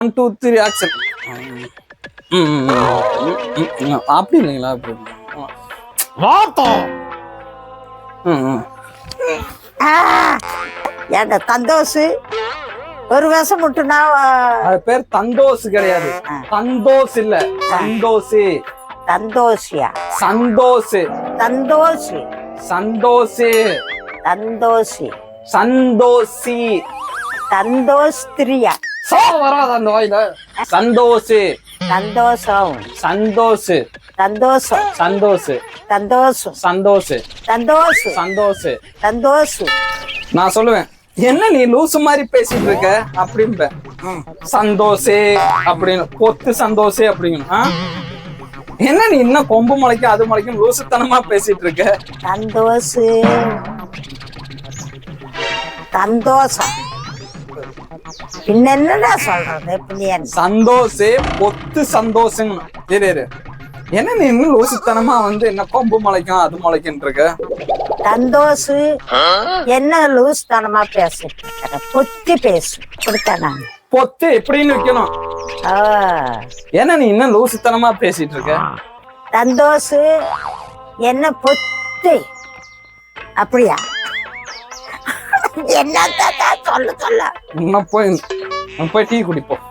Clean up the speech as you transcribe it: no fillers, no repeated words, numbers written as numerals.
1 2 3 action. அப்படி இல்லைங்களா? அப்படி ஏங்க தந்தோசு ஒரு வேஷம் முட்டுனா அது பேர் தந்தோசு கிடையாது. தந்தோஸ் இல்ல, சந்தோசு. தந்தோஷியா? சந்தோசு. தந்தோஷி. சந்தோசு. தந்தோஷி. சந்தோசி. தந்தோஸ்திரியா? வராது அந்த வாயில. சந்தோசு. சந்தோஷம். சந்தோசு. சந்தோஷம். சந்தோசு. சந்தோஷம். சந்தோசு. சந்தோஷ். சந்தோசு. சந்தோஷ். நான் சொல்லுவேன், என்ன நீ லூசு மாதிரி பேசிட்டு இருக்க அப்படின்ப. சந்தோஷே அப்படின்னு, பொத்து சந்தோஷே அப்படிங்கணும். என்ன நீ இன்னும் கொம்பு முளைக்கும் அது முளைக்கும் லூசுத்தனமா பேசிட்டு இருக்க. சந்தோஷு. சந்தோஷம். என்னடா சொல்றது? சந்தோஷே பொத்து சந்தோஷம். என்ன நீ இன்னும் லூசுத்தனமா வந்து என்ன கொம்பு முளைக்கும் அது முளைக்கும் இருக்க. சந்தோஷு என்ன லூசுத்தனமா பேசிட்டு இருக்க? பொத்தி பேசு. அப்படித்தானா? பொத்து எப்படின்னு வைக்கணும். என்ன நீ இன்னும் லூசுத்தனமா பேசிட்டு இருக்க. சந்தோஷு என்ன பொத்து அப்படியா? என்ன சொல்ல போய் டீ குடிப்போம்.